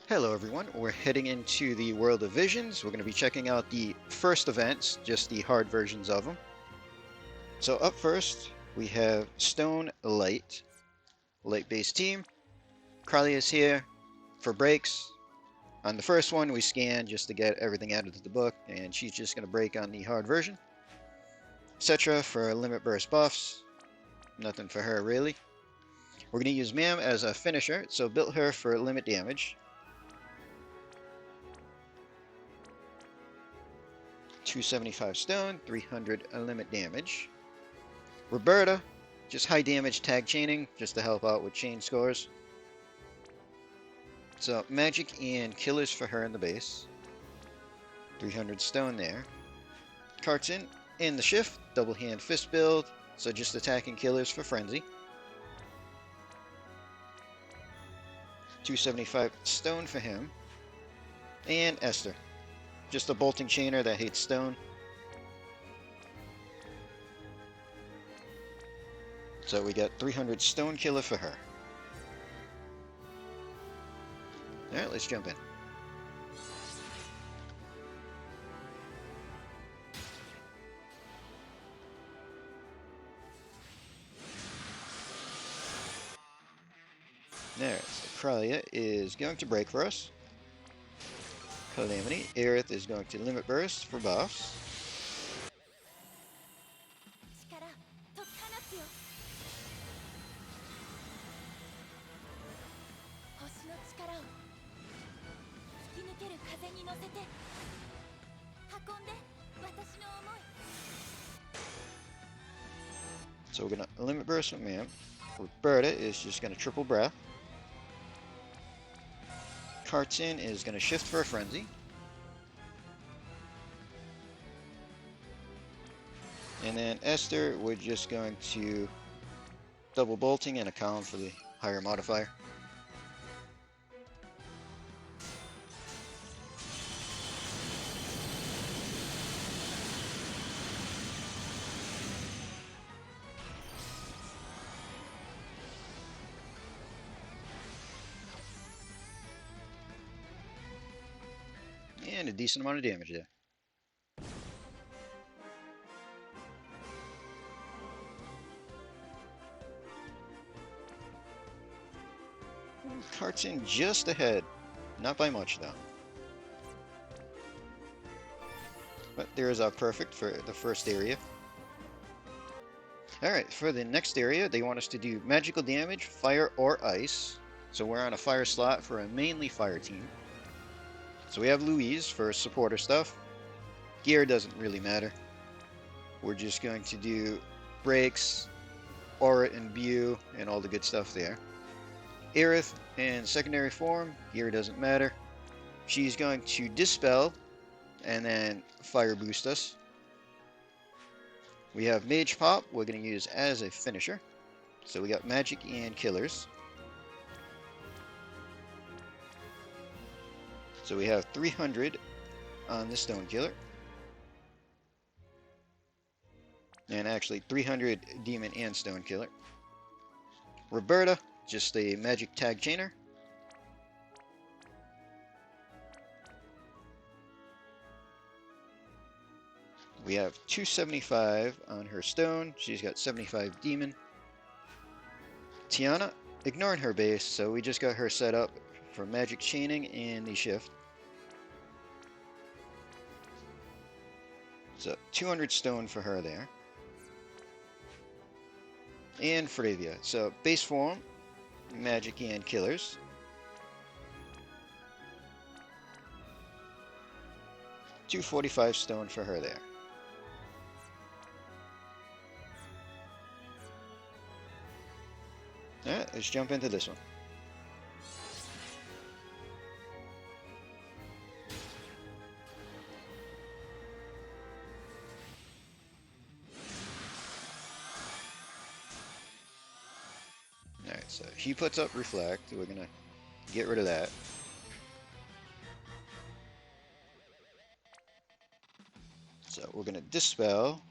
Hello everyone, we're heading into the World of Visions. We're going to be checking out the first events, just the hard versions of them. So up first, we have Stonelight, light-based team. Carly is here for breaks. On the first one, we scan just to get everything added to the book, and she's just going to break on the hard version. Cetra for limit burst buffs. Nothing for her really. We're going to use Mam as a finisher, so built her for limit damage. 275 stone, 300 limit damage. Roberta, just high damage tag chaining, just to help out with chain scores. So magic and killers for her in the base. 300 stone there. Carts in the shift, double hand fist build, so just attacking killers for frenzy. 275 stone for him. And Esther. Just a bolting chainer that hates stone. So we got 300 stone killer for her. Alright, let's jump in. There, so Kralia is going to break for us. Calamity. Aerith is going to limit burst for buffs. So we're going to limit burst with Mam. Roberta is just going to triple breath. Cartsin is going to shift for a frenzy. And then Esther, we're just going to double bolting and account for the higher modifier. And a decent amount of damage there. Cartsin just ahead. Not by much though. But there's our perfect for the first area. Alright, for the next area, they want us to do magical damage, fire, or ice. So we're on a fire slot for a mainly fire team. So we have Louise for supporter stuff. Gear doesn't really matter. We're just going to do breaks, aura and imbue, and all the good stuff there. Aerith in secondary form, gear doesn't matter. She's going to dispel and then fire boost us. We have Mage Pop, we're going to use as a finisher. So we got magic and killers. So we have 300 on the Stone Killer. And actually 300 Demon and Stone Killer. Roberta, just a magic tag chainer. We have 275 on her Stone. She's got 75 Demon. Tiana, ignoring her base, so we just got her set up for magic chaining and the shift. So 200 stone for her there. And Fravia. So base form, magic and killers. $245 stone for her there. Alright, let's jump into this one. Alright, so he puts up reflect. We're gonna get rid of that. So we're gonna dispel.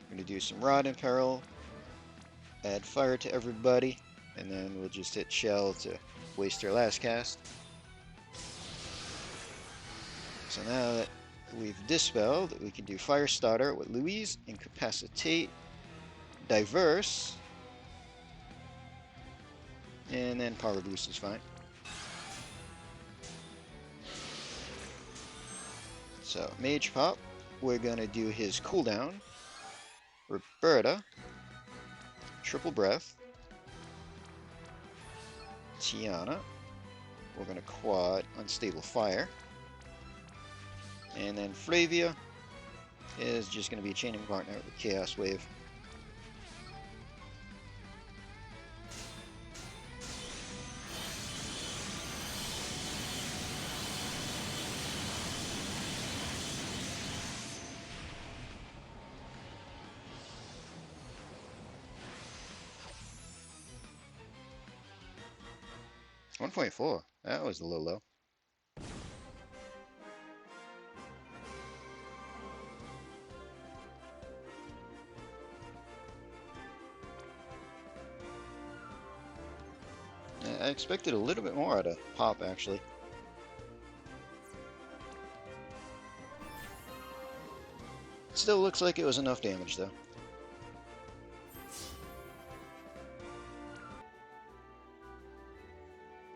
We're gonna do some rod in peril. Add fire to everybody, and then we'll just hit shell to waste her last cast. So now that we've dispelled, we can do Fire Starter with Louise, Incapacitate, Diverse, and then Power Boost is fine. So Mage Pop, we're gonna do his cooldown. Roberta, Triple Breath, Tiana, we're gonna quad Unstable Fire, and then Flavia is just gonna be a chaining partner with Chaos Wave. $1.4. That was a little low. I expected a little bit more out of Pop, actually. Still looks like it was enough damage, though.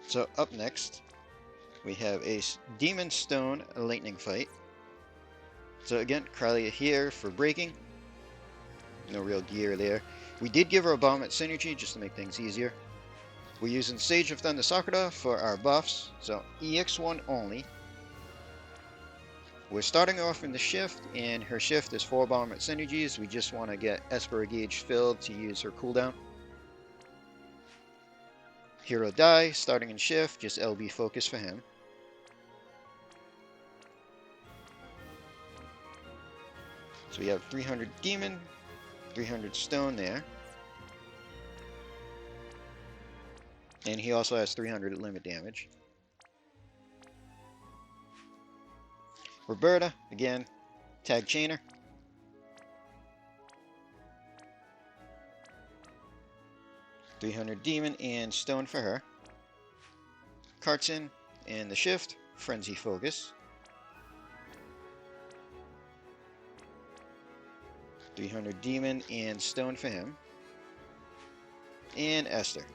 So up next, we have a Demon Stone Lightning fight. So again, Kralia here for breaking. No real gear there. We did give her a Bomb at Synergy just to make things easier. We're using Sage of Thunder Sakura for our buffs, so EX1 only. We're starting off in the shift, and her shift is 4 Bomb at Synergies. We just want to get Esper Gauge filled to use her cooldown. Hero Die, starting in shift, just LB focus for him. So we have 300 Demon, 300 Stone there. And he also has 300 limit damage. Roberta, again, tag chainer. $300 Demon and Stone for her. Carton and the shift, Frenzy Focus. 300 Demon and Stone for him. And Esther.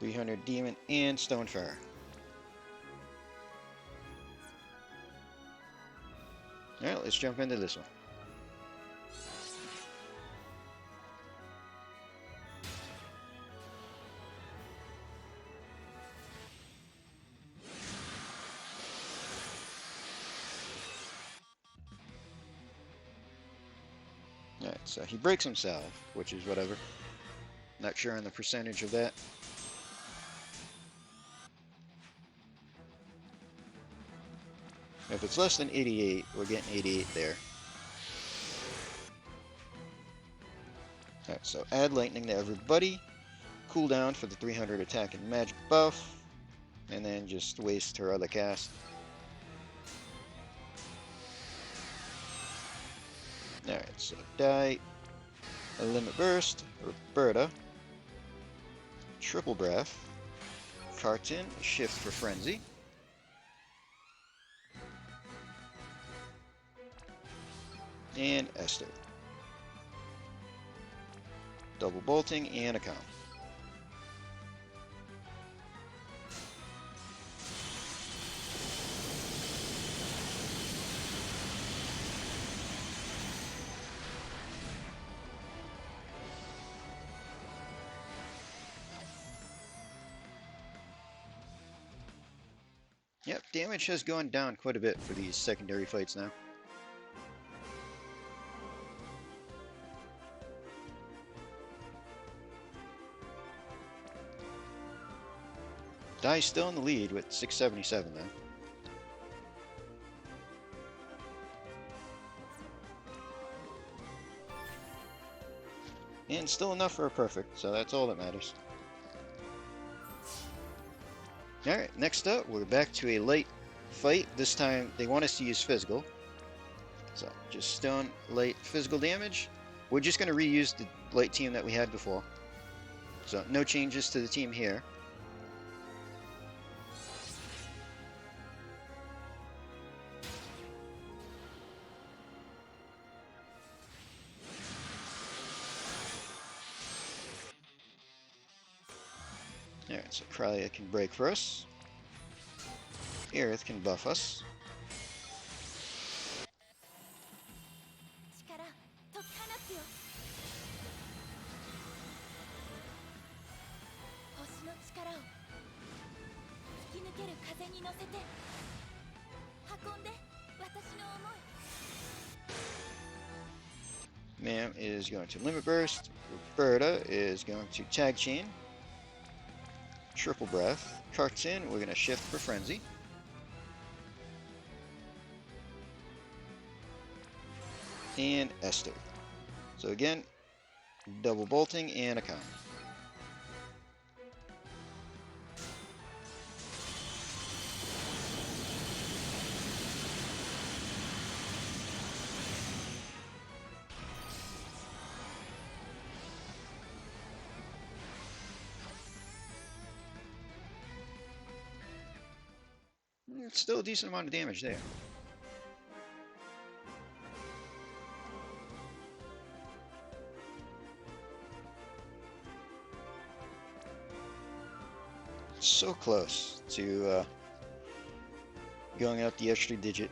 $300 Demon and Stone for her. Alright, let's jump into this one. Alright, so he breaks himself, which is whatever. Not sure on the percentage of that. If it's less than 88, we're getting 88 there. Alright, so add lightning to everybody. Cooldown for the 300 attack and magic buff. And then just waste her other cast. Alright, so die. A limit burst. Roberta. Triple breath. Carton. Shift for frenzy. And Esther. Double bolting and a count. Yep, damage has gone down quite a bit for these secondary fights now. Dai's still in the lead with 677 though. And still enough for a perfect, so that's all that matters. Alright, next up, we're back to a light fight. This time, they want us to use physical. So, just stone, light, physical damage. We're just going to reuse the light team that we had before. So no changes to the team here. Alright, so Kralia can break for us. Aerith can buff us. Ma'am is going to Limit Burst. Roberta is going to Tag Chain. Triple Breath. Kark's in. We're going to shift for Frenzy. And Esther. So again, double bolting and a combo. It's still a decent amount of damage there. So close to going up the extra digit.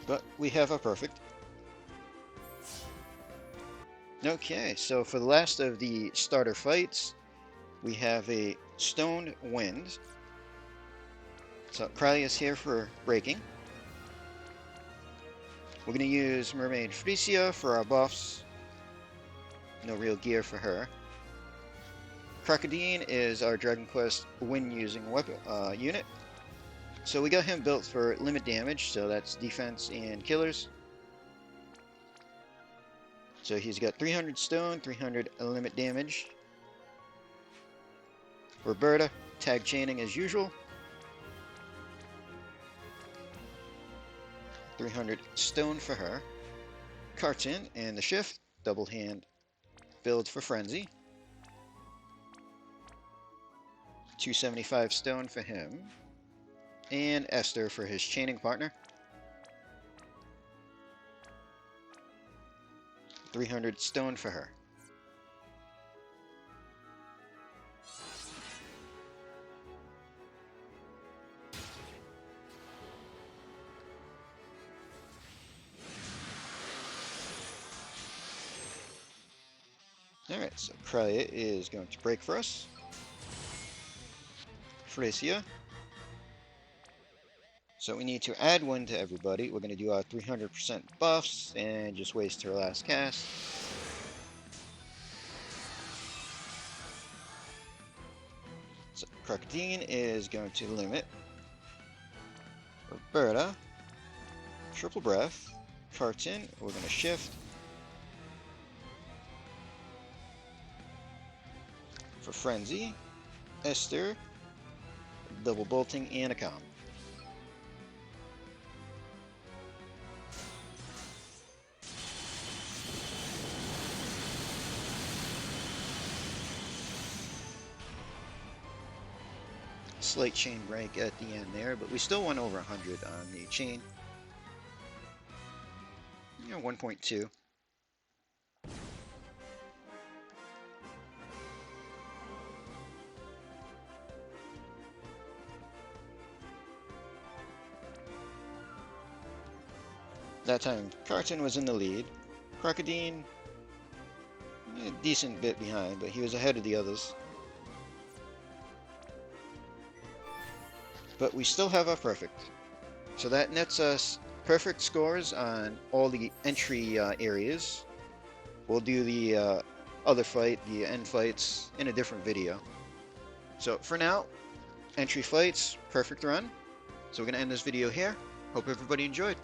But we have a perfect. Okay, so for the last of the starter fights, we have a Stone Wind. So Kralia is here for breaking. We're going to use Mermaid Frisia for our buffs. No real gear for her. Crocodine is our Dragon Quest wind-using weapon unit. So we got him built for limit damage, so that's defense and killers. So he's got 300 stone, 300 limit damage. Roberta, tag chaining as usual. 300 stone for her. Carton and the shift, double hand build for Frenzy. 275 stone for him. And Esther for his chaining partner. 300 stone for her. Alright, so Kralia is going to break for us. Frisia. So we need to add one to everybody. We're going to do our 300% buffs and just waste her last cast. So Crocodine is going to limit. Roberta. Triple Breath. Carton. We're going to shift. For Frenzy. Esther. Double bolting and a combo. Slight chain break at the end there, but we still went over 100 on the chain. 1.2. That time, Carton was in the lead. Crocodine, a decent bit behind, but he was ahead of the others. But we still have our perfect. So that nets us perfect scores on all the entry areas. We'll do the other fight, the end fights, in a different video. So for now, entry fights, perfect run. So we're going to end this video here. Hope everybody enjoyed.